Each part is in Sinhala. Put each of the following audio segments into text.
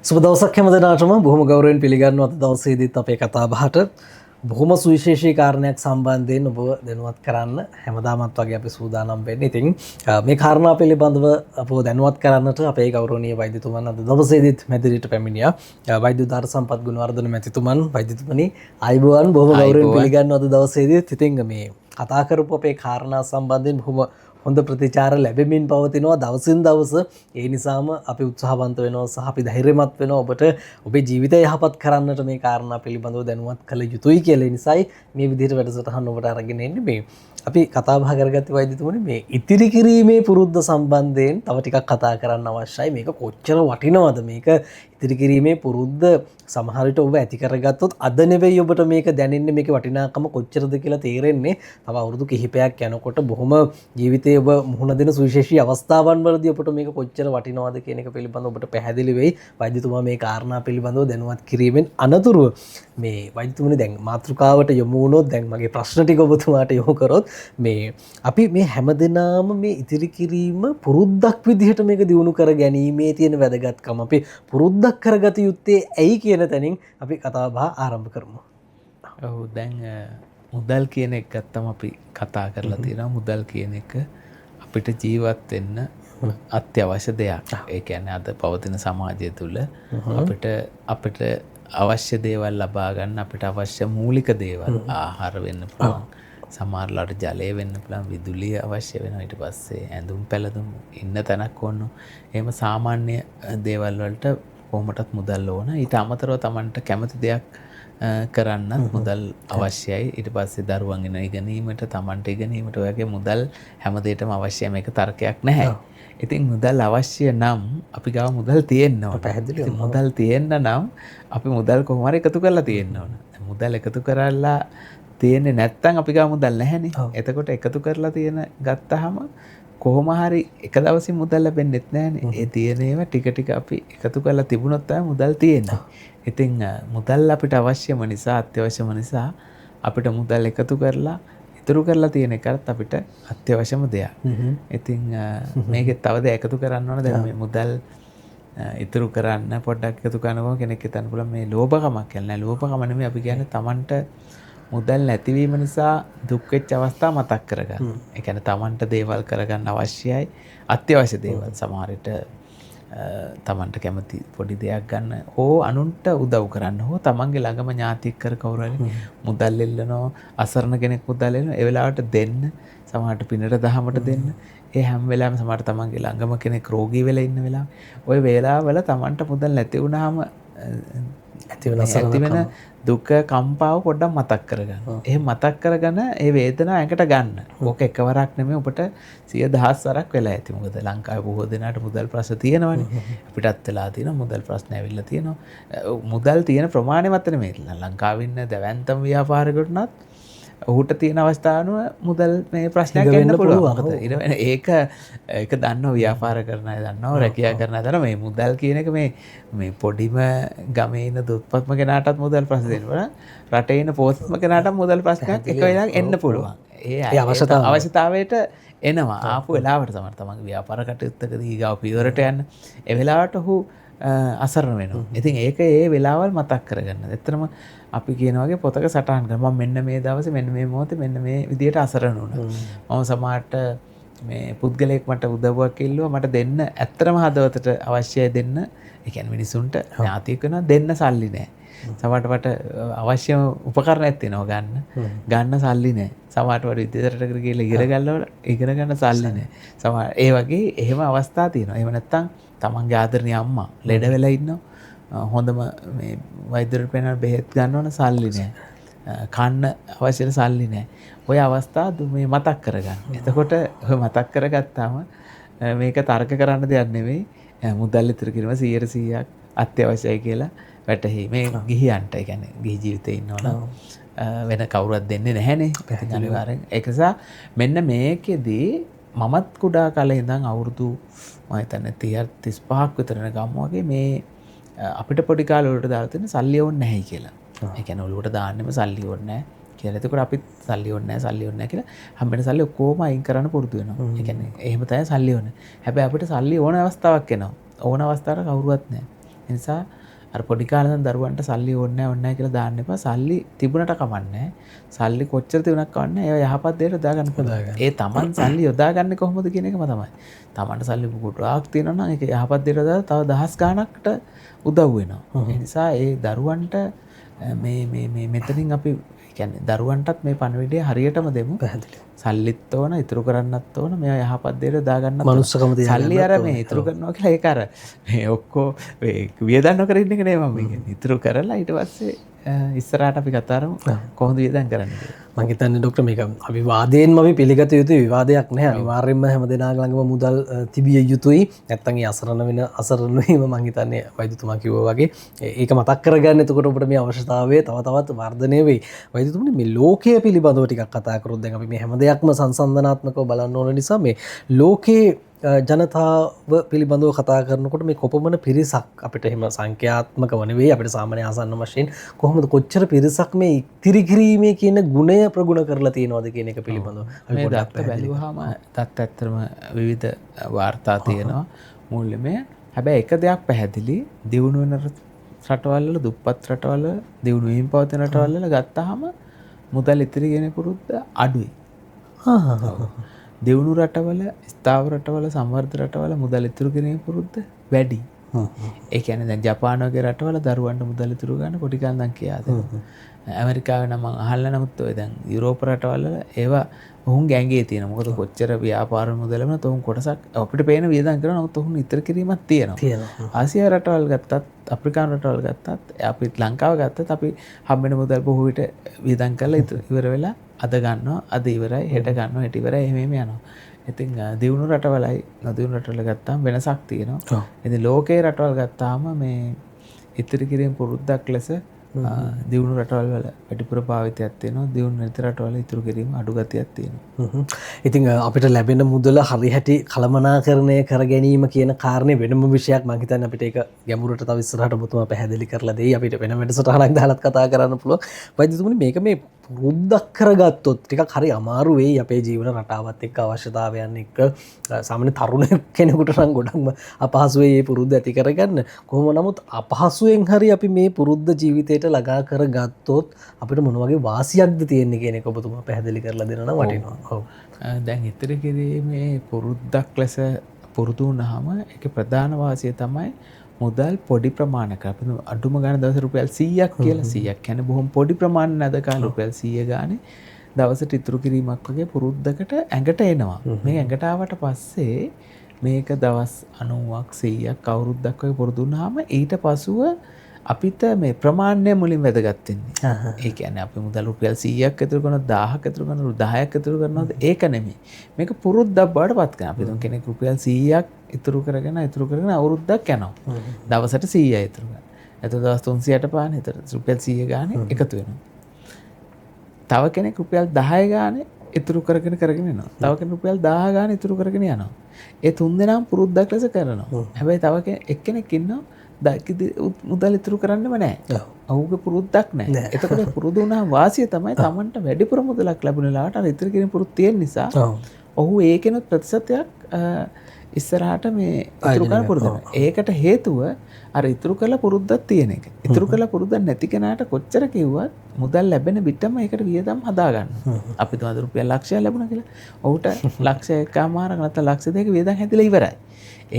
සුබ දවසක් හැම දෙනාටම බොහොම ගෞරවයෙන් පිළිගන්නවා. අද දවසේදීත් අපේ කතා බහට බොහොම සුවිශේෂී කාරණයක් සම්බන්ධයෙන් ඔබ දැනුවත් කරන්න හැමදාමත් වගේ අපි සූදානම් වෙන්නේ. ඉතින් මේ කාරණා පිළිබඳව අපව දැනුවත් කරන්නට අපේ ගෞරවනීය වෛද්‍යතුමන් අද දවසේදීත් මැදිරියට පැමිණියා. වෛද්‍ය උදාර සම්පත් ගුණවර්ධන මැතිතුමන් වෛද්‍යතුමනි ආයුබෝවන් බොහොම ගෞරවයෙන් පිළිගන්නවා අද දවසේදීත්. ඉතින් මේ කතා කරපු අපේ කාරණා සම්බන්ධයෙන් බොහොම හොඳ ප්‍රතිචාර ලැබෙමින් පවතිනවා දවසින් දවස. ඒ නිසාම අපි උත්සාහවන්ත වෙනවා සහ අපි ධෛර්යමත් වෙනවා ඔබට ඔබේ ජීවිතය යහපත් කරන්නට මේ කාරණා පිළිබඳව දැනුවත් කළ යුතුයි කියලා. නිසායි මේ විදිහට වැඩසටහන ඔබට අරගෙන එන්නේ. මේ අපි කතා බහ කරගත්තේ වෛද්‍යතුමනි මේ ඉතිරි කිරීමේ පුරුද්ද සම්බන්ධයෙන් තව ටිකක් කතා කරන්න අවශ්‍යයි. මේක කොච්චර වටිනවද මේක ඉතිරි කිරීමේ පුරුද්ද සමහර විට ඔබ ඇති කරගත්තොත් අද නෙවෙයි ඔබට මේක දැනෙන්නේ මේකේ වටිනාකම කොච්චරද කියලා තේරෙන්නේ තව අවුරුදු කිහිපයක් යනකොට බොහොම ජීවිතේ ඔබ මුහුණ දෙන සුවිශේෂී අවස්ථාවන් වලදී ඔබට මේක කොච්චර වටිනවද කියන එක පිළිබඳව ඔබට පැහැදිලි වෙයි. වෛද්‍යතුමා මේ කාරණා පිළිබඳව දැනුවත් කිරීමෙන් අනතුරුව මේ වෛද්‍යතුමනි දැන් මාතෘකාවට යොමු වුණොත් දැන් මගේ ප්‍රශ්න ටික ඔබතුමාට යොමු කරොත් මේ අපි මේ හැමදෙනාම මේ ඉතිරි කිරීම පුරුද්දක් විදිහට මේක දියුණු කර ගැනීමේ තියෙන වැදගත්කම අපි පුරුද්දක් කරගත යුත්තේ ඇයි කියන තැනින් අපි කතා බහ ආරම්භ කරමු. ඔව් දැන් මුදල් කියන එක ගත්තම අපි කතා කරලා තියෙනවා. මුදල් කියන එක අපිට ජීවත් වෙන්න අත්‍යවශ්‍ය දෙයක්. ඒ කියන්නේ අද පවතින සමාජය තුළ අපිට අවශ්‍ය දේවල් ලබා ගන්න අපිට අවශ්‍ය මූලික දේවල් ආහාර වෙන්න පුළුවන්. සමහරලාට ජලය වෙන්න පුළුවන්, විදුලිය අවශ්‍ය වෙනවා. ඊට පස්සේ ඇඳුම් පැළඳුම් ඉන්න තැනක් ඕන. එහෙම සාමාන්‍ය දේවල් වලට කොහොමටත් මුදල් ඕන. ඊට අමතරව Tamanට කැමති දෙයක් කරන්න මුදල් අවශ්‍යයි. ඊට පස්සේ දරුවන් ඉගෙනීමට Tamanට ඉගෙනීමට ඔයගේ මුදල් හැමදේටම අවශ්‍යයි. මේක තර්කයක් නැහැ. ඉතින් මුදල් අවශ්‍ය නම් අපි ගාව මුදල් තියෙන්න ඕන. පැහැදිලිව මුදල් තියෙන්න නම් අපි මුදල් කොහොම හරි එකතු කරලා තියෙන්න ඕන. මුදල් එකතු කරලා තියෙන්නේ නැත්නම් අපි ගාව මුදල් නැහැනේ. එතකොට එකතු කරලා තියෙන ගත්තාම කොහොම හරි එක දවසින් මුදල් ලැබෙන්නෙත් නැහැනේ. ඒ තියෙන ඒවා ටික ටික අපි එකතු කරලා තිබුණොත් තමයි මුදල් තියෙන්නේ. ඉතින් මුදල් අපිට අවශ්‍යම නිසා අත්‍යවශ්‍යම නිසා අපිට මුදල් එකතු කරලා ඉතුරු කරලා තියෙන එකත් අපිට අත්‍යවශ්‍යම දෙයක්. ඉතින් මේකේ තව දෙයක් එකතු කරන්න ඕන. දැන් මේ මුදල් ඉතුරු කරන්න පොඩ්ඩක් එකතු කරනකොට කෙනෙක් හිතන්න පුළුවන් මේ ලෝභකමක් කියලා. නෑ ලෝභකම නෙමෙයි. අපි කියන්නේ Tamanට මුදල් නැතිවීම නිසා දුක් වෙච්ච අවස්ථා මතක් කරගන්න. ඒ කියන්නේ Tamanට දේවල් කරගන්න අවශ්‍යයි. අත්‍යවශ්‍ය දේවල් සමහර විට Tamanට කැමති පොඩි දෙයක් ගන්න හෝ අනුන්ට උදව් කරන්න හෝ Tamanගේ ළඟම ඥාතියෙක් කර කවුරු හරි මුදල් එල්ලනවා, අසරණ කෙනෙක් මුදල් එල්ලනවා, ඒ වෙලාවට දෙන්න. සමහරට පිනට දහමට දෙන්න. ඒ හැම වෙලාවෙම සමහරට Tamanගේ ළඟම කෙනෙක් රෝගී වෙලා ඉන්න වෙලාව. ওই වෙලාවවල Tamanට මුදල් නැති වුණාම ඇති වෙන දුක කම්පාව පොඩ්ඩක් මතක් කරගන්න. එහෙම මතක් කරගෙන ඒ වේදනාව ඇඟට ගන්න. ඕක එකවරක් නෙමෙයි ඔබට 100,000 වරක් වෙලා ඇති. මොකද ලංකාවේ බොහෝ දෙනාට මුදල් ප්‍රශ්න තියෙනවානේ. අපිටත් වෙලා තියෙනවා මුදල් ප්‍රශ්න ඇවිල්ලා තියෙනවා. මුදල් තියෙන ප්‍රමාණය මත නෙමෙයි. ලංකාවේ ඉන්න දැවැන්තම ව්‍යාපාරිකයන්ටත් ඔහුට තියෙන අවස්ථානුව මුදල් මේ ප්‍රශ්නයක් එන්න පුළුවන්. ඒක දන්නව ව්‍යාපාර කරන අය දන්නව, රැකියා කරන අය දන්නව මේ මුදල් කියන එක මේ පොඩිම ගමේ ඉන්න දුප්පත්ම කෙනාටත් මුදල් ප්‍රශ්න දෙනවා. රටේ ඉන්න පොත්ම කෙනාටත් මුදල් ප්‍රශ්නයක් එක වෙලාවක එන්න පුළුවන්. ඒ අවශ්‍යතාවයට එනවා. ආපු වෙලාවට තමන්ගේ ව්‍යාපාර කටයුත්තකදී ඊගාව පියවරට යන්න. ඒ වෙලාවට ඔහු අසරණ වෙනවා. ඉතින් ඒක ඒ වෙලාවල් මතක් කරගන්න. ඇත්තටම අපි කියන වගේ පොතක සටහන් කරනවා. මම මෙන්න මේ දවසේ මෙන්න මේ මොහොතේ මෙන්න මේ විදියට අසරණ වුණා. මම සමහරට මේ පුද්ගලයෙක් මට උදව්වක් ඉල්ලුවා මට දෙන්න ඇත්තටම හදවතට අවශ්‍යයි දෙන්න. ඒ කියන්නේ මිනිසුන්ට ඥාතියෙක් වෙනවා දෙන්න සල්ලි නැහැ. සමහරට මට අවශ්‍යම උපකරණයක් තියෙනවා ගන්න සල්ලි නැහැ. සමහරට වල විද්‍යාලයට ගිහලා ඉගෙන ගන්න සල්ලි නැහැ. සමහර ඒ වගේ එහෙම අවස්ථා තියෙනවා. එහෙම නැත්නම් තමන්ගේ ආදරණීය අම්මා ලෙඩ වෙලා ඉන්නවා. හොඳම මේ වෛද්‍යවරු පෙන්නන බෙහෙත් ගන්න ඕන සල්ලි නැහැ. කන්න අවශ්‍ය සල්ලි නැහැ. ওই අවස්ථා මේ මතක් කරගන්න. එතකොට ඔය මතක් කරගත්තාම මේක තර්ක කරන්න දෙයක් නෙවෙයි. මුදල් ඉතුරු කිරීම 100%ක් අත්‍යවශ්‍යයි කියලා වැටහි. මේ ගිහියන්ට ඒ කියන්නේ ගිහි ජීවිතේ ඉන්නවනම් වෙන කවුරුත් දෙන්නේ නැහැනේ. අනිවාර්යෙන්. ඒක නිසා මෙන්න මේකෙදී මමත් කුඩා කාලේ ඉඳන් අවුරුදු මම හිතන්නේ 30 35ක් විතර ගම වගේ මේ අපිට පොඩි කාලේ වලට දාලා තියෙන සල්ලි ඕනේ නැහැ කියලා. ඒ කියන්නේ ඔලුවට දාන්නෙම සල්ලි ඕනේ නැහැ කියලා. එතකොට අපිත් සල්ලි ඕනේ නැහැ කියලා හම්බෙන සල්ලි ඔක්කොම අයින් කරන්න පුරුදු වෙනවා. ඒ කියන්නේ එහෙම තමයි සල්ලි ඕනේ. හැබැයි අපිට සල්ලි ඕන අවස්ථාවක් එනවා. ඕන අවස්ථාවක කවුරුවත් නැහැ. නිසා අර පොඩි කාලේ ඉඳන් දරුවන්ට සල්ලි ඕනේ නැහැ කියලා දාන්න එපා. සල්ලි තිබුණට කමන්නේ. සල්ලි කොච්චර තිබුණක් කමන්නේ. ඒවා යහපත් දෙයට යොදා ගන්න පුළුවන්. ඒ Taman සල්ලි යොදාගන්නේ කොහොමද කියන එකම තමයි. Tamanට සල්ලි ගොඩාක් තියෙනවා නම් ඒක යහපත් දෙයට යොදලා තව දහස් ගාණකට උදව් වෙනවා. ඒ නිසා ඒ දරුවන්ට මේ මෙතනින් අපි කියන්නේ දරුවන්ටත් මේ පණිවිඩය හරියටම දෙමු. පැහැදිලි. සල්ලිත් ඕන, ඉතුරු කරන්නත් ඕන, මේවා යහපත් දෙයට යොදා ගන්නත් ඕන. මනුස්සකම තියාගන්න. සල්ලි අර මේ ඉතුරු කරනවා කියලා ඒක අර මේ ඔක්කොම වියදම් නොකර ඉන්න එක නෙමෙයි මම කියන්නේ. ඉතුරු කරලා ඊට පස්සේ ඉස්සරහට අපි කතා කරමු කොහොමද වියදම් කරන්නේ කියලා. මම හිතන්නේ ડોක්ටර් මේක අපි වාදයෙන්ම අපි පිළිගත යුතු විවාදයක් නැහැ. අනිවාර්යයෙන්ම හැම දෙනාගේ ළඟම මුදල් තිබිය යුතුයි. නැත්තම් ඒ අසරණ වීම මම හිතන්නේ වෛද්‍යතුමා කිව්වා වගේ ඒක මතක් කරගන්න. එතකොට ඔබට මේ අවශ්‍යතාවය තව තවත් වර්ධනය වෙයි. වෛද්‍යතුමනි මේ ලෝකය පිළිබඳව ටිකක් කතා කරොත් දැන් අපි මේ හැම දෙයක්ම සංසන්දනාත්මකව බලන්න ඕන නිසා මේ ලෝකේ ජනතාව පිළිබඳව කතා කරනකොට මේ කොපමණ පිරිසක් අපිට එහෙම සංඛ්‍යාත්මකව නෙවෙයි අපිට සාමාන්‍ය ආසන්න වශයෙන් කොහොමද කොච්චර පිරිසක් මේ ඉතිරි කිරීමේ කියන ගුණය ප්‍රගුණ කරලා තියෙනවද කියන එක පිළිබඳව අපි මේ පොඩ්ඩක් දත්ත බැලුවාම දත්ත ඇත්තටම විවිධ වාර්තා තියෙනවා මූල්‍යමය. හැබැයි එක දෙයක් පැහැදිලි දියුණු වෙන රටවල් වල දුප්පත් රටවල් වල දියුණු වීම පවතින රටවල් වල ගත්තාම මුදල් ඉතිරි කියන පුරුද්ද අඩුයි. දියුණු රටවල ස්ථාවර රටවල සමෘද්ධ රටවල මුදල් ඉතුරු කිරීමේ පුරුද්ද වැඩි. ඒ කියන්නේ දැන් ජපාන වගේ රටවල දරුවන්ට මුදල් ඉතුරු ගන්න පොඩි කාලේ ඉඳන් කියා දෙනවා. ඇමරිකාවේ නම් මම අහලා නමුත් ඔය දැන් යුරෝප රටවල ඒවා ඔවුන් ගැංගේ තියෙනවා. මොකද කොච්චර ව්‍යාපාර මුදල වුණත් ඔවුන් කොටසක් අපිට පේන වියදම් කරනවා. නමුත් ඔවුන් ඉතර කිරීමක් තියෙනවා. ආසියා රටවල් ගත්තත් අප්‍රිකානු රටවල් ගත්තත් අපිත් ලංකාව ගත්තත් අපි හම්බෙන මුදල් බොහෝ විට වියදම් කරලා ඉවර වෙලා අද ගන්නවා අද ඉවරයි හෙට ගන්නවා හෙට ඉවරයි එහෙම යනවා. ඉතින් දියුණු රටවලයි නොදියුණු රටවල ගත්තාම වෙනසක් තියෙනවා. ඉතින් ලෝකේ රටවල් ගත්තාම මේ ඉතිරි කිරීම පුරුද්දක් ලෙස දියුණු රටවල් වල වැඩිපුර භාවිතයක් තියෙනවා. දියුණු නැති රටවල ඉතුරු කිරීම අඩු ගතියක් තියෙනවා. ඉතින් අපිට ලැබෙන මුදල හරි හැටි කළමනාකරණය කර ගැනීම කියන කාරණේ වෙනම විෂයක්. මම හිතන්නේ අපිට ඒක ගැඹුරට තව ඉස්සරහට ඔබතුමා පැහැදිලි කරලා දෙයි. අපිට වෙන වැඩසටහනක් දාලාත් කතා කරන්න පුළුවන්. වෛද්‍යතුමනි මේක මේ පුරුද්දක් කරගත්තොත් ටිකක් හරි අමාරු වෙයි අපේ ජීවන රටාවත් එක්ක අවශ්‍යතාවයන් එක්ක. සාමාන්‍ය තරුණ කෙනෙකුට නම් ගොඩක්ම අපහසු වෙයි මේ පුරුද්ද ඇති කරගන්න. කොහොම නමුත් අපහසුයෙන් හරි අපි මේ පුරුද්ද ජීවිතයට ළඟා කරගත්තොත් අපිට මොන වගේ වාසියක්ද තියෙන්නේ කියන එක ඔබතුමා පැහැදිලි කරලා දෙනවා නම් වටිනවා. ඔව්. දැන් ඉතිරි කිරීමේ පුරුද්දක් ලෙස පුරුදු වුණාම ඒකේ ප්‍රධාන වාසිය තමයි මුදල් පොඩි ප්‍රමාණයක අපි අඩුම ගාන දවස් රුපියල් 100ක් කියලා 100ක් කියන්නේ බොහොම පොඩි ප්‍රමාණයක් නේද කාලේ රුපියල් 100 ගානේ දවසට ඉතුරු කිරීමක් වගේ පුරුද්දකට ඇඟට එනවා. මේ ඇඟට ආවට පස්සේ මේක දවස් 90ක් 100ක් අවුරුද්දක් වගේ පුරුදු වුණාම ඊට පසුව අපිට මේ ප්‍රමාණය මුලින් වැදගත් වෙන්නේ. ඒ කියන්නේ අපි මුදල් රුපියල් 100ක් ඉතුරු කරනවා 1000ක් ඉතුරු කරනවා 10ක් ඉතුරු කරනවාද ඒක නෙමෙයි. මේක පුරුද්දක් බවට පත් කරනවා. අපි දුන් කෙනෙක් රුපියල් 100ක් ඉතුරු කරගෙන අවුරුද්දක් යනවා. දවසට 100යි ඉතුරු කරනවා. එතකොට දවස් 300ට පාන. එතකොට රුපියල් 100 ගානේ එකතු වෙනවා. තව කෙනෙක් රුපියල් 10 ගානේ ඉතුරු කරගෙන එනවා. තව කෙනෙක් රුපියල් 1000 ගානේ ඉතුරු කරගෙන යනවා. ඒ තුන් දෙනාම පුරුද්දක් ලෙස කරනවා. හැබැයි තව එක්කෙනෙක් ඉන්නවා මුදල් ඉතුරු කරන්නම නැහැ. ඔහුගේ පුරුද්දක් නැහැ. එතකොට පුරුදු වුණා වාසිය තමයි Tamanට වැඩිපුර මුදලක් ලැබුණ වෙලාවට අර ඉතුරු කිරීම පුරුදු තියෙන නිසා ඔහු ඒකෙනුත් ප්‍රතිශතයක් ඉස්සරහට මේ ඉතුරු කරන්න පුරුදු වෙනවා. ඒකට හේතුව අර ඉතුරු කළ පුරුද්දක් තියෙන එක. ඉතුරු කළ පුරුද්දක් නැති කෙනාට කොච්චර කිව්වත් මුදල් ලැබෙන විටම ඒකට වියදම් හදා ගන්න. අපි තුමාද රුපියල් ලක්ෂයක් ලැබුණා කියලා. ඔහුට ලක්ෂ 1කමාරක් නැත්නම් ලක්ෂ 2ක වියදම් හැදිලා ඉවරයි.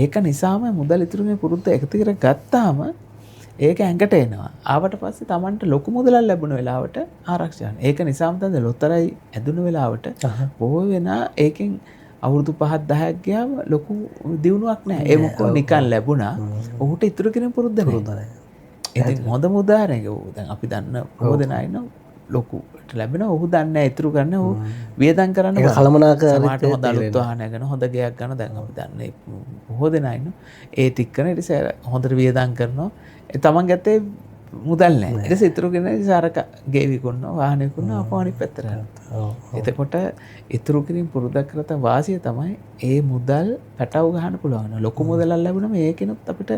ඒක නිසාම මුදල් ඉතුරු මේ පුරුද්ද එකතු කර ගත්තාම ඒක ඇඟට එනවා. ආවට පස්සේ Tamanට ලොකු මුදලක් ලැබුණ වෙලාවට ආරක්ෂා වෙනවා. ඒක නිසාම තමයි ලොතරැයි ඇදුණු වෙලාවට බොහෝ වෙනා ඒකෙන් අවුරුදු 5ක් 10ක් ගියාම ලොකු දියුණුවක් නැහැ. ඒ මොකද නිකන් ලැබුණා. ඔහුට ඉතුරු කිරීම පුරුද්ද නැහැ. ඉතින් හොඳම උදාහරණයක් දැන් අපි දන්න බොහෝ දෙනා ඉන්නවා ලොකුට ලැබෙන ඔහු දන්නේ ඉතුරු ගන්න ඔහු වියදම් කරන්න ඒක කලමනාකාරීත්වයට හොඳ අලුත් වාහනයක් ගන්න හොඳ ගෙයක් ගන්න දැන් අපි දන්නේ බොහෝ දෙනා ඉන්නවා ඒ ටික කරන ඊට පස්සේ හොඳට වියදම් කරනවා ඒ තමන් ගත්තේ මුදල් නැහැ ඊට පස්සේ ඉතුරු කරන ඉසාරක ගේ විකුණනවා වාහනය විකුණනවා අපෝ අනිත් පැත්තට යනවා එතකොට ඉතුරු කිරීම පුරුද්දක් කරත වාසිය තමයි ඒ මුදල් පැටව ගන්න පුළුවන් ලොකු මුදලක් ලැබුණම ඒකිනුත් අපිට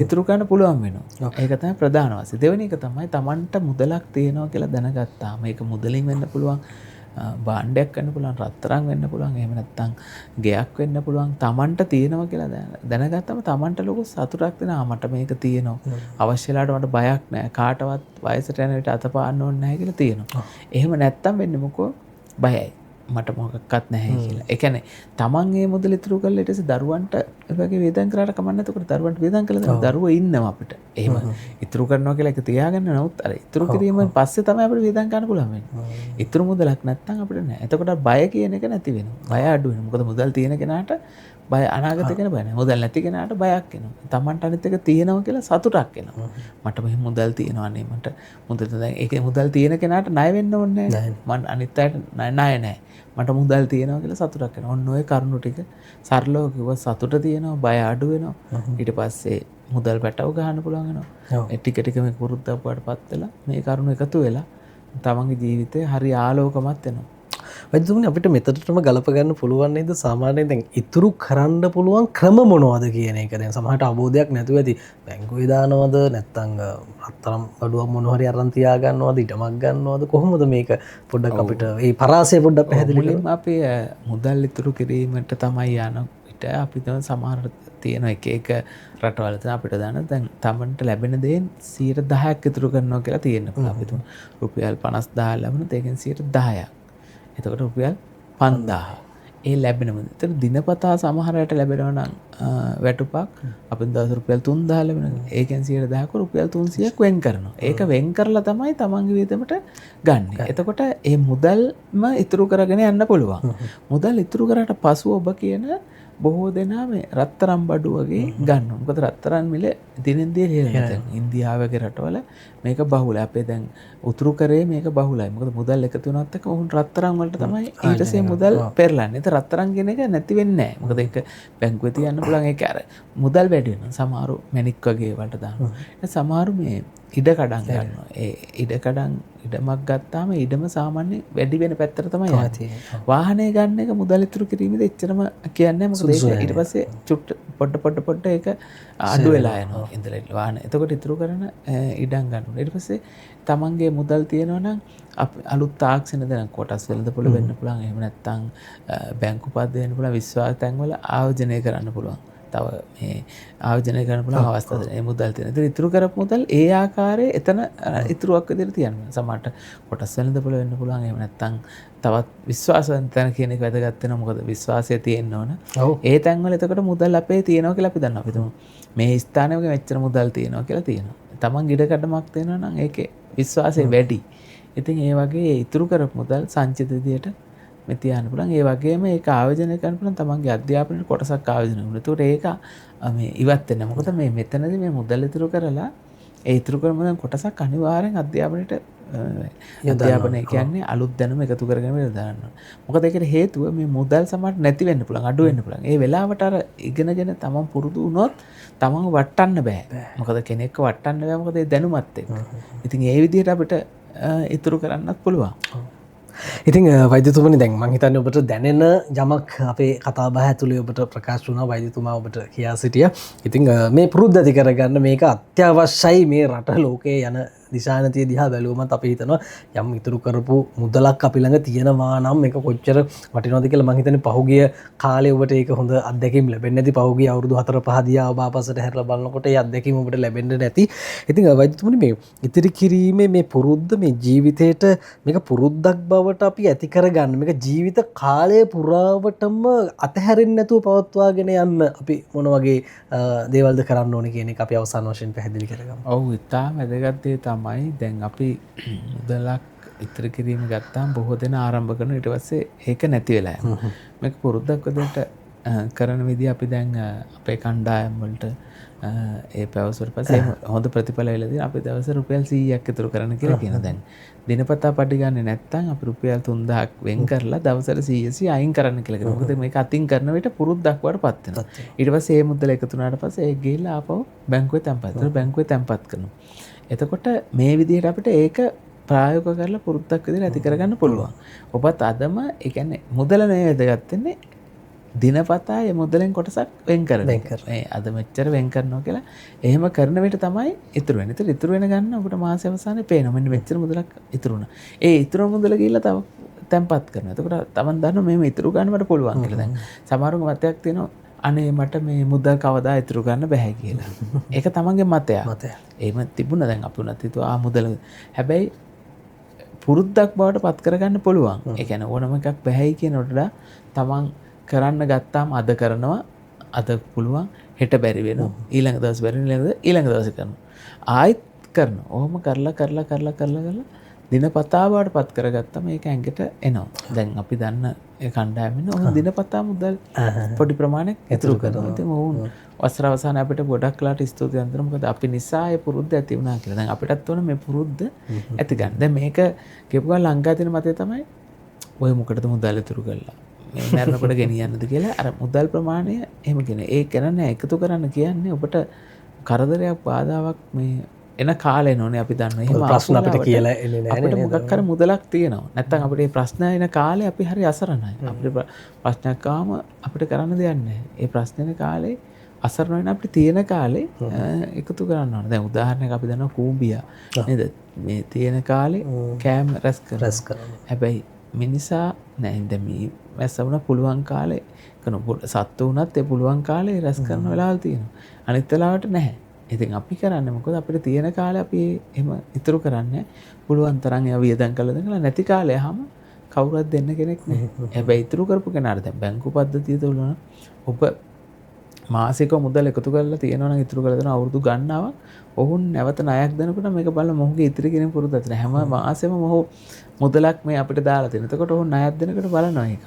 ඉතුරු ගන්න පුළුවන් වෙනවා ඒක තමයි ප්‍රධාන වාසිය දෙවෙනි එක තමයි තමන්ට මුදලක් තියෙනවා කියලා දැනගත්තාම ඒක මුදලින් වෙන්න පුළුවන් බාණ්ඩයක් වෙන්න පුළුවන්, රත්තරන් වෙන්න පුළුවන්, එහෙම නැත්නම් ගෙයක් වෙන්න පුළුවන්. Tamanට තියෙනවා කියලා දැනගත්තම Tamanට ලොකු සතුටක් දෙනවා. මට මේක තියෙනවා. අවශ්‍ය වෙලාවට මට බයක් නැහැ. කාටවත් වයසට යන විට අතපාන්න ඕනේ නැහැ කියලා තියෙනවා. එහෙම නැත්තම් වෙන්නේ මොකෝ? බයයි. මට මොකක්වත් නැහැ කියලා. ඒ කියන්නේ Taman ඒ මුදල ඉතුරු කරලා ඊට පස්සේ දරුවන්ට ඒ වගේ වේදන් කරාට කමක් නැත. ඒකට දරුවන්ට වේදන් කළා දරුවෝ ඉන්නවා අපිට. එහෙම ඉතුරු කරනවා කියලා එක තියාගන්න නමුත් අර ඉතුරු කිරීමෙන් පස්සේ තමයි අපිට වේදන් ගන්න පුළුවන් වෙන්නේ. ඉතුරු මුදලක් නැත්තම් අපිට නැහැ. එතකොට බය කියන එක නැති වෙනවා. බය අඩු වෙනවා. මොකද මුදල් තියෙන කෙනාට බය අනාගතේ ගැන බය නැහැ. මුදල් නැති කෙනාට බයක් එනවා. Tamanට අනිත් එක තියෙනවා කියලා සතුටක් එනවා. මට මෙහෙම මුදල් තියෙනවා නේ. මට මුදල් දැන් ඒකේ මුදල් තියෙන කෙනාට ණය වෙන්න ඕනේ නැහැ. මම අනිත් අයට ණය නැහැ. මට මුදල් තියෙනවා කියලා සතුටක් එනවා. ඔන්න ඔය කරුණු ටික සරලව කිව්ව සතුට තියෙනවා, බය අඩු වෙනවා. ඊට පස්සේ මුදල් පැටව ගන්න පුළුවන් වෙනවා. ඒ ටික ටික මේ පුරුද්දක් වඩපත් වෙලා මේ කරුණු එකතු වෙලා තමන්ගේ ජීවිතේ හරි ආලෝකමත් වෙනවා. වෛද්‍යතුමනි අපිට මෙතනටම ගලප ගන්න පුළුවන් නේද සාමාන්‍යයෙන් දැන් ඉතුරු කරන්න පුළුවන් ක්‍රම මොනවද කියන එක. දැන් සමහරට අවබෝධයක් නැතුව ඇති. බැංකුවේ දානවද නැත්නම් අත්තරම් බඩුවක් මොන හරි අරන් තියා ගන්නවද ඉඩමක් ගන්නවද කොහොමද මේක පොඩ්ඩක් අපිට මේ පරාසය පොඩ්ඩක් පැහැදිලි කරන්න. අපි මුදල් ඉතුරු කිරීමට තමයි යන විට අපි තමයි සමහර තියෙන එක එක රටවල තියෙන අපිට දැන් තමන්ට ලැබෙන දේෙන් 10% ඉතුරු කරනවා කියලා තියෙනවා. අපි තුමු රුපියල් 50000 ලැබුණොත් ඒකෙන් 10%ක්. එතකොට රුපියල් 5000 ඒ ලැබෙන මුදල. ඒතර දිනපතා සමහරයට ලැබෙනවා නම් වැටුපක් අපෙන් දවස් රුපියල් 3000 ලැබෙනවා. ඒකෙන් 10%ක රුපියල් 300ක් වෙන් කරනවා. ඒක වෙන් කරලා තමයි තමන්ගේ වියදමට ගන්න. එතකොට මේ මුදල්ම ඉතුරු කරගෙන යන්න පුළුවන්. මුදල් ඉතුරු කරාට පසු ඔබ කියන බොහෝ දෙනා මේ රත්තරන් බඩු වගේ ගන්නවා. මොකද රත්තරන් මිල දිනෙන් දින ඉහළට යනවා. ඉන්දියාව වගේ රටවල මේක බහුලයි. අපේ දැන් උතුරු කරේ මේක බහුලයි. මොකද මුදල් එකතු වෙනවත් එක්ක උන් රත්තරන් වලට තමයි ඊටසේ මුදල් පෙරලන්නේ. ඒත් රත්තරන් කියන එක නැති වෙන්නේ නැහැ. මොකද ඒක බැංකුවේ තියන්න පුළුවන් ඒක අර මුදල් වැඩි වෙනවා. සමහරු මැණික් වගේ වලට දානවා. සමහරු මේ ඉඩ කඩන් ගන්නවා. ඒ ඉඩ කඩන් ඉඩමක් ගත්තාම ඉඩම සාමාන්‍ය වැඩි වෙන පැත්තට තමයි යන්නේ. වාහනේ ගන්න එක මුදල් ඉතුරු කිරීමේදී එච්චරම කියන්නේ මොකද ඒක ඊට පස්සේ චුට්ට පොඩ ඒක අඩු වෙලා යනවා ඉඳලා වාහන. එතකොට ඉතුරු කරන ඉඩම් ගන්නවා. ඊට පස්සේ තමන්ගේ මුදල් තියෙනවා නම් අලුත් තාක්ෂණ දැන් කොටස් වෙළඳපොළ වෙන්න පුළුවන්. එහෙම නැත්නම් බැංකු පද්ද වෙන්න පුළුවන්. විශ්වාස තැන්වල ආයෝජනය කරන්න පුළුවන්. තව මේ ආයෝජනය කරන්න පුළුවන් අවස්ථා දෙන මේ මුදල් තියෙන. ඒතර ඉතුරු කරපු මුදල් ඒ ආකාරයේ එතන ඉතුරුවක් විදිහට තියන්න. සමහරට කොටස් වෙළඳපොළ වෙන්න පුළුවන්. එහෙම නැත්නම් තවත් විශ්වාසවන්ත තැන කියන එක වැදගත් වෙනවා. මොකද විශ්වාසය තියෙන්න ඕන. ඒ තැන්වල එතකොට මුදල් අපේ තියෙනවා කියලා අපි දන්නවා. අපි තුමු මේ ස්ථානයේ වගේ මෙච්චර මුදල් තියෙනවා කියලා තියෙනවා. තමන් ඉඩකඩමක් තියෙනවා නම් ඒකේ විශ්වාසය වැඩි. ඉතින් ඒ වගේ ඉතුරු කරපු මුදල් සංචිත විදියට මේ තියන්න පුළුවන්. ඒ වගේම ඒක ආයෝජනය කරන්න පුළුවන් තමන්ගේ අධ්‍යාපනයේ කොටසක් ආයෝජනය කරනවා. ඒතකොට ඒක මේ ඉවත් වෙනවා. මොකද මේ මෙතනදී මේ මුදල් ඉතුරු කරලා ඒ ඉතුරු කරන මුදල් කොටසක් අනිවාර්යෙන් අධ්‍යාපනයට අධ්‍යාපනය කියන්නේ අලුත් දැනුම එකතු කරගෙන දාන්න. මොකද ඒකට හේතුව මේ මුදල් සමහරට නැති වෙන්න පුළුවන්, අඩු වෙන්න පුළුවන්. ඒ වෙලාවට අර ඉගෙනගෙන තමන් පුරුදු වුණොත් තමන්ව වටන්න බෑ. මොකද කෙනෙක්ව වටන්න බෑ. මොකද ඒ දැනුමත් එක්ක. ඉතින් ඒ විදිහට අපිට ඉතුරු කරන්නත් පුළුවන්. ඉතින් වෛද්‍යතුමනි දැන් මම හිතන්නේ ඔබට දැනෙන යමක් අපේ කතාබහ ඇතුලේ ඔබට ප්‍රකාශ වුණා. වෛද්‍යතුමා ඔබට කියා සිටියා. ඉතින් මේ පුරුද්ද ඇති කරගන්න මේක අත්‍යවශ්‍යයි. මේ රට ලෝකේ යන දිශානතිය දිහා බැලුවමත් අපි හිතනවා යම් ඉතුරු කරපු මුදලක් අපි ළඟ තියෙනවා නම් මේක කොච්චර වටිනවද කියලා. මම හිතන්නේ පහුගිය කාලේ ඔබට ඒක හොඳ අත්දැකීම් ලැබෙන්නේ නැති. පහුගිය අවුරුදු 4-5 දිහා ඔබ ආපස්සට හැරලා බලනකොට ඒ අත්දැකීම් ඔබට ලැබෙන්නේ නැති. ඉතින් වෛද්‍යතුමනි මේ ඉතිරි කිරීමේ මේ පුරුද්ද මේ ජීවිතේට මේක පුරුද්දක් බවට අපි ඇති කරගන්න මේක ජීවිත කාලය පුරාවටම අතහැරෙන්නේ නැතුව පවත්වාගෙන යන්න අපි මොන වගේ දේවල්ද කරන්න ඕනේ කියන එක අපි අවසාන වශයෙන් පැහැදිලි කරගමු. ඔව් ඉතාම වැදගත් දේ තමයි දැන් අපි මුදලක් ඉතිරි කිරීම ගත්තාම බොහෝ දෙනා ආරම්භ කරනවා. ඊට පස්සේ ඒක නැති වෙලා යනවා. මේක පුරුද්දක් විදිහට කරන විදිහ අපි දැන් අපේ කණ්ඩායම් වලට ඒ පැවසුවට පස්සේ හොඳ ප්‍රතිඵල ලැබෙලා තියෙනවා. අපි දවසට රුපියල් 100ක් ඉතුරු කරන්න කියලා කියනවා. දැන් දිනපතා පඩි ගන්නේ නැත්නම් අපි රුපියල් 3000ක් වෙන් කරලා දවසට 100 අයින් කරන්න කියලා කියනවා. මොකද මේක අතින් කරන විට පුරුද්දක් වඩපත් වෙනවා. ඊට පස්සේ මේ මුදල එකතු වුණාට පස්සේ ඒක ගිහිල්ලා ආපහු බැංකුවේ තැන්පත් කරනවා. බැංකුවේ තැන්පත් කරනවා. එතකොට මේ විදිහට අපිට ඒක ප්‍රායෝගික කරලා පුරුද්දක් විදිහට ඇති කරගන්න පුළුවන්. ඔබත් අදම ඒ කියන්නේ මුදල නෙවෙයි වැදගත් වෙන්නේ දිනපතා මේ මුදලෙන් කොටසක් වෙන් කරනවා. මේ අද මෙච්චර වෙන් කරනවා කියලා එහෙම කරන විට තමයි ඉතුරු වෙන්නේ. ඉතුරු වෙන ගන්න ඔබට මාසෙ අවසානයේ පේනවා. මෙන්න මෙච්චර මුදලක් ඉතුරු වුණා. ඒ ඉතුරු මුදල ගිහිල්ලා තව තැන්පත් කරනවා. එතකොට තමන් දන්නවා මේ ඉතුරු ගන්න මට පුළුවන් කියලා. දැන් සමහරුන්ගේ මතයක් තියෙනවා අනේ මට මේ මුදල් කවදා ඉතුරු ගන්න බෑ කියලා. ඒක තමන්ගේ මතයක්. එහෙම තිබුණා දැන් අපි උනත් හිතුවා මුදල. හැබැයි පුරුද්දක් බවට පත් කරගන්න පුළුවන්. ඒ කියන්නේ ඕනම එකක් බෑයි කියනකොට වඩා තමන් කරන්න ගත්තාම අද කරනවා අද පුළුවන් හෙට බැරි වෙනවා. ඊළඟ දවස් බැරි වෙනවා ඊළඟ දවසේ කරනවා. ආයෙත් කරනවා. ඔහොම කරලා දිනපතා බවට පත් කරගත්තම ඒක ඇඟට එනවා. දැන් අපි දන්න ඒ කණ්ඩායමෙන් ඔහොම දිනපතා මුදල් පොඩි ප්‍රමාණයක් ඉතුරු කරනවා. ඉතින් ඔවුන් වසර අවසානයේ අපිට ගොඩක් ලාට ස්තුතියි අන්තර මොකද අපි නිසා ඒ පුරුද්ද ඇති වුණා කියලා. දැන් අපිටත් ඕන මේ පුරුද්ද ඇති ගන්න. දැන් මේක කියපු ගමන් ලංකාවේ තියෙන මතය තමයි ඔය මොකටද මුදල් ඉතුරු කරලා මේ මරනකොට ගෙනියන්නද කියලා අර මුදල් ප්‍රමාණය එහෙම කියන. ඒ කරන්නේ එකතු කරන්න කියන්නේ ඔබට කරදරයක් බාධාවක් මේ එන කාලේ නෝනේ අපි දන්නවා. එහෙම ප්‍රශ්න අපිට කියලා එන්නේ නැහැ අපිට මොකක් හරි මුදලක් තියෙනවා. නැත්තම් අපිට මේ ප්‍රශ්න එන කාලේ අපි හරි අසරණයි. අපිට ප්‍රශ්නයක් ආවම අපිට කරන්න දෙයක් නැහැ. ඒ ප්‍රශ්න එන කාලේ අසරණ වෙන අපිට තියෙන කාලේ එකතු කරන්න ඕනේ. දැන් උදාහරණයක් අපි දන්නවා කූඹියා නේද? මේ තියෙන කාලේ කෑම රැස් කරනවා. හැබැයි මිනිසා නෑ දැන් මේ වැස්ස වුණා පුළුවන් කාලේ කරන සත්තු වුණත් ඒ පුළුවන් කාලේ රැස් කරන වෙලාවල් තියෙනවා. අනිත් වෙලාවට නැහැ. ඉතින් අපි කරන්නේ මොකද අපිට තියෙන කාලේ අපි එහෙම ඉතුරු කරන්නේ පුළුවන් තරම් ඒවා වියදම් කළා දඟලා නැති කාලේ ආවම කවුරුත් දෙන්න කෙනෙක් නැහැ. හැබැයි ඉතුරු කරපු කෙනාට දැන් බැංකු පද්ධතිය තුල ඔබ මාසික මුදල් එකතු කරලා තියෙනවා නම් ඉතුරු කරලා දෙන අවුරුදු ගණනාවක් ඔවුන් නැවත ණයක් දෙනකොට මේක බලලා මොහුගේ ඉතිරි කෙනෙක් පුරුද්දක් නැහැ. හැම මාසෙම මොහු මුදලක් මේ අපිට දාලා තියෙනවා. එතකොට ඔහු ණයක් දෙනකොට බලනවා ඒක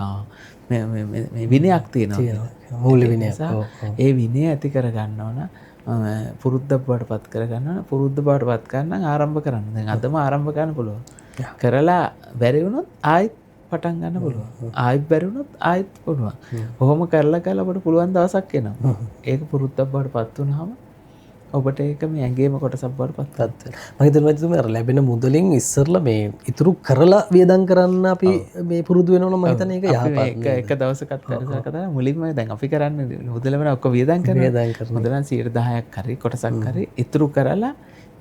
මේ විනයක් තියෙනවා. මූල්‍ය විනය. ඒ විනය ඇති කර ගන්නවා නම් පුරුද්දක් බවට පත් කර ගන්නවා. පුරුද්ද බවට පත් කරන්න ආරම්භ කරන්න. දැන් අදම ආරම්භ කරන්න පුළුවන්. කරලා බැරි වුණොත් ආයෙත් පටන් ගන්න පුළුවන්. ආයෙත් බැරි වුණොත් ආයෙත් පුළුවන්. කොහොම කරලා අපිට පුළුවන් දවසක් එනවා. ඒක පුරුද්දක් බවට පත් වුණාම ඔබට ඒක මේ ඇඟේම කොටසක් බවට පත් වෙනවා. මම හිතනවා අර ලැබෙන මුදලින් ඉස්සරලා මේ ඉතුරු කරලා වියදම් කරන්න අපි මේ පුරුදු වෙනවා මම හිතන්නේ ඒක යහපත්. එක දවසකත් කරලා මුලින්ම දැන් අපි කරන්නේ මුදල වෙන ඔක්කොම වියදම් කරනවා. මුදලන් 10%ක් හරි කොටසක් හරි ඉතුරු කරලා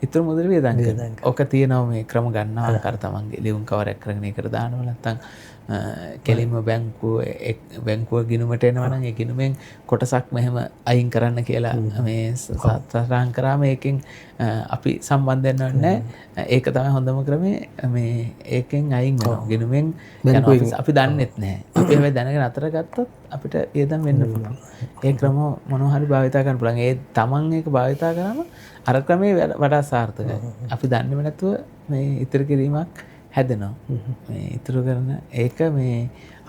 ඉතුරු මුදල වියදම් කරනවා. ඔක තියෙනවා මේ ක්‍රම ගන්නවා කර තමන්ගේ ලියුම් කවරයක් කරගෙන ඒකට දානවා නැත්නම් කෙලින්ම බැංකුව ගිණුමට එනවා නම් ඒ ගිණුමෙන් කොටසක් මෙහෙම අයින් කරන්න කියලා මේ සටහන් කරාම ඒකෙන් අපි සම්බන්ධ වෙන්නේ නැහැ. ඒක තමයි හොඳම ක්‍රමය. මේ ඒකෙන් අයින් වෙනවා. ගිණුමෙන් යනවා. අපි දන්නෙත් නැහැ. අපි හැබැයි දැනගෙන අතර ගත්තොත් අපිට වියදම් වෙන්න පුළුවන්. ඒ ක්‍රම මොනවා හරි භාවිතා කරන්න පුළුවන්. ඒ තමන් ඒක භාවිතා කරාම අර ක්‍රමේ වඩා සාර්ථකයි. අපි දන්නේම නැතුව මේ ඉතිරි කිරීමක් හැදෙනවා. මේ ඉතුරු කරන ඒක මේ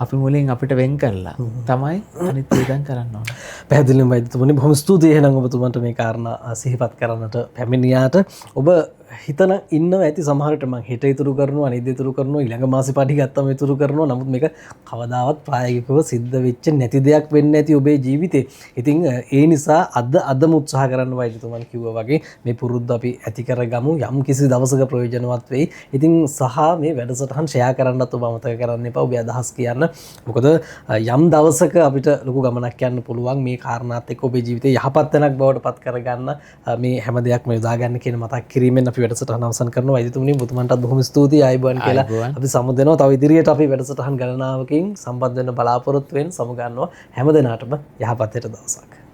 අපි මුලින් අපිට වෙන් කරලා තමයි අනිත් වියදම් කරන්න ඕන. පැහැදිලිවම වෛද්‍යතුමනි බොහොම ස්තුතියි එහෙනම් ඔබතුමන්ට මේ කාරණා සිහිපත් කරන්නට පැමිණියාට. ඔබ හිතන ඉන්නව ඇති සමහරට මං හෙට ඉතුරු කරනවා අනිද්දා ඉතුරු කරනවා ඊළඟ මාසේ පාටි ගත්තම ඉතුරු කරනවා. නමුත් මේක කවදාවත් ප්‍රායෝගිකව සිද්ධ වෙච්ච නැති දෙයක් වෙන්නේ නැති ඔබේ ජීවිතේ. ඉතින් ඒ නිසා අදම උත්සාහ කරන්න වෛද්‍යතුමන් කිව්වා වගේ මේ පුරුද්ද අපි ඇති කරගමු. යම් කිසි දවසක ප්‍රයෝජනවත් වෙයි. ඉතින් සහ මේ වැඩසටහන් ෂෙයා කරන්නත් ඔබ අමතක කරන්න එපා. ඔබේ අදහස් කියන්න. මොකද යම් දවසක අපිට ලොකු ගමනක් යන්න පුළුවන් මේ කාරණාත් එක්ක ඔබේ ජීවිතේ යහපත් තැනක් බවට පත් කරගන්න මේ හැම දෙයක්ම යොදා ගන්න කියන මතක් කිරීමෙන් අපි වැඩසටහන අවසන් කරනවා. වෛද්‍යතුමනි ඔබතුමන්ටත් බොහොම ස්තුතියි ආයුබෝවන් කියලා අපි සමුදෙනවා. තව ඉදිරියට අපි වැඩසටහන් ගණනාවකින් සම්බන්ධ වෙන්න බලාපොරොත්තු වෙන සමු ගන්නවා. හැම දිනාටම යහපත් දවසක්.